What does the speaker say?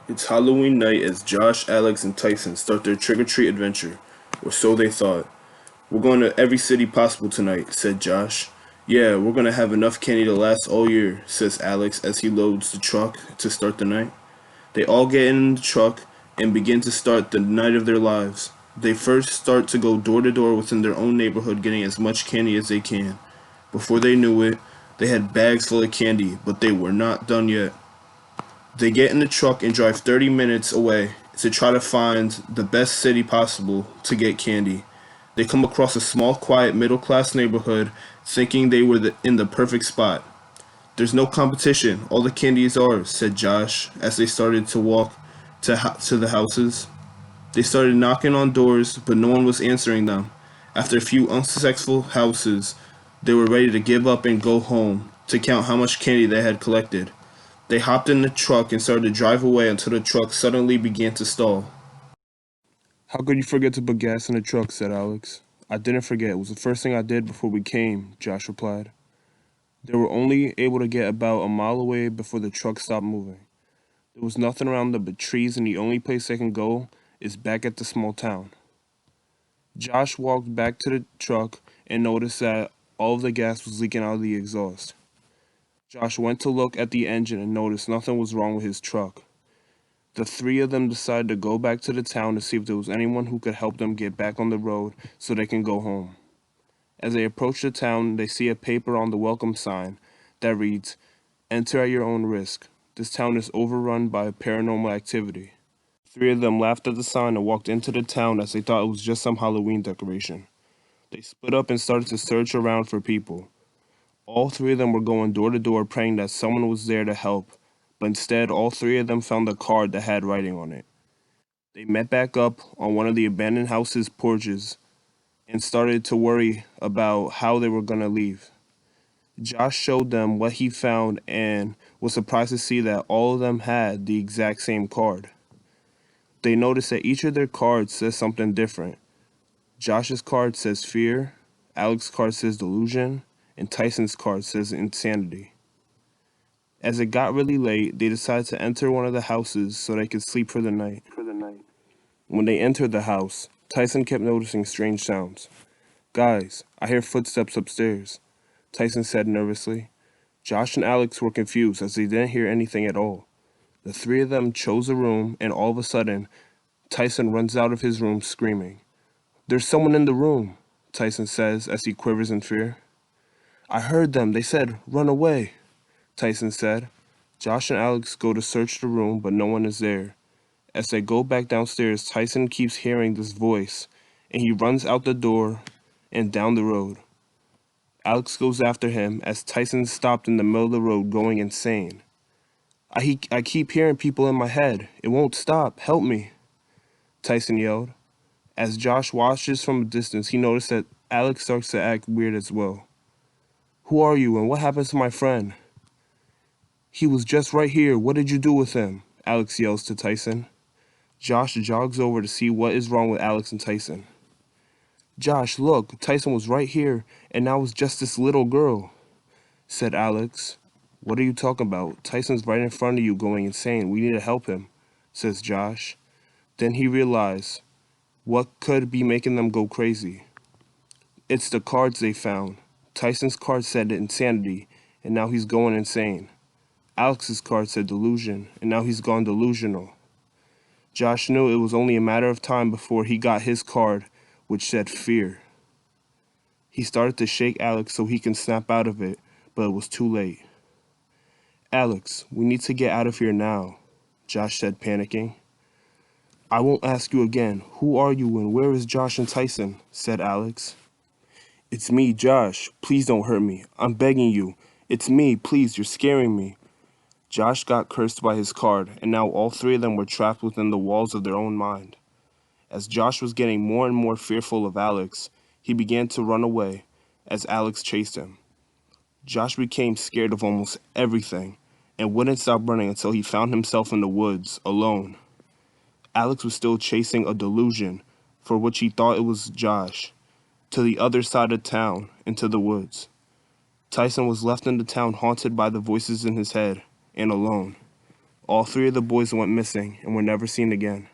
It's Halloween night as Josh, Alex, and Tyson start their trick-or-treat adventure, or so they thought. "We're going to every city possible tonight," said Josh. "Yeah, we're gonna have enough candy to last all year," says Alex as he loads the truck to start the night. They all get in the truck and begin to start the night of their lives. They first start to go door to door within their own neighborhood getting as much candy as they can. Before they knew it, they had bags full of candy, but they were not done yet. They get in the truck and drive 30 minutes away to try to find the best city possible to get candy. They come across a small, quiet, middle class neighborhood thinking they were in the perfect spot. "There's no competition. All the candy is ours," said Josh as they started to walk to the houses. They started knocking on doors, but no one was answering them. After a few unsuccessful houses, they were ready to give up and go home to count how much candy they had collected. They hopped in the truck and started to drive away until the truck suddenly began to stall. "How could you forget to put gas in the truck?" said Alex. "I didn't forget. It was the first thing I did before we came," Josh replied. They were only able to get about a mile away before the truck stopped moving. There was nothing around them but trees, and the only place they can go is back at the small town. Josh walked back to the truck and noticed that all of the gas was leaking out of the exhaust. Josh went to look at the engine and noticed nothing was wrong with his truck. The three of them decided to go back to the town to see if there was anyone who could help them get back on the road so they can go home. As they approach the town, they see a paper on the welcome sign that reads, "Enter at your own risk. This town is overrun by paranormal activity." Three of them laughed at the sign and walked into the town as they thought it was just some Halloween decoration. They split up and started to search around for people. All three of them were going door to door praying that someone was there to help, but instead all three of them found a card that had writing on it. They met back up on one of the abandoned house's porches and started to worry about how they were going to leave. Josh showed them what he found and was surprised to see that all of them had the exact same card. They noticed that each of their cards says something different. Josh's card says fear, Alex's card says delusion, and Tyson's card says insanity. As it got really late, they decided to enter one of the houses so they could sleep for the night. When they entered the house, Tyson kept noticing strange sounds. "Guys, I hear footsteps upstairs," Tyson said nervously. Josh and Alex were confused as they didn't hear anything at all. The three of them chose a room, and all of a sudden, Tyson runs out of his room screaming. "There's someone in the room," Tyson says as he quivers in fear. "I heard them. They said, 'Run away,'" Tyson said. Josh and Alex go to search the room, but no one is there. As they go back downstairs, Tyson keeps hearing this voice, and he runs out the door and down the road. Alex goes after him as Tyson stopped in the middle of the road going insane. I keep hearing people in my head. It won't stop. Help me," Tyson yelled. As Josh watches from a distance, he noticed that Alex starts to act weird as well. "Who are you and what happened to my friend?" "He was just right here. What did you do with him?" Alex yells to Tyson. Josh jogs over to see what is wrong with Alex and Tyson. "Josh, look, Tyson was right here, and now it's just this little girl," said Alex. "What are you talking about? Tyson's right in front of you going insane. We need to help him," says Josh. Then he realized what could be making them go crazy. It's the cards they found. Tyson's card said insanity, and now he's going insane. Alex's card said delusion, and now he's gone delusional. Josh knew it was only a matter of time before he got his card, which said fear. He started to shake Alex so he can snap out of it, but it was too late. "Alex, we need to get out of here now," Josh said, panicking. "I won't ask you again. Who are you and where is Josh and Tyson?" said Alex. "It's me, Josh. Please don't hurt me. I'm begging you. It's me. Please, you're scaring me." Josh got cursed by his card, and now all three of them were trapped within the walls of their own mind. As Josh was getting more and more fearful of Alex, he began to run away as Alex chased him. Josh became scared of almost everything and wouldn't stop running until he found himself in the woods, alone. Alex was still chasing a delusion, for which he thought it was Josh, to the other side of town, into the woods. Tyson was left in the town haunted by the voices in his head, and alone. All three of the boys went missing and were never seen again.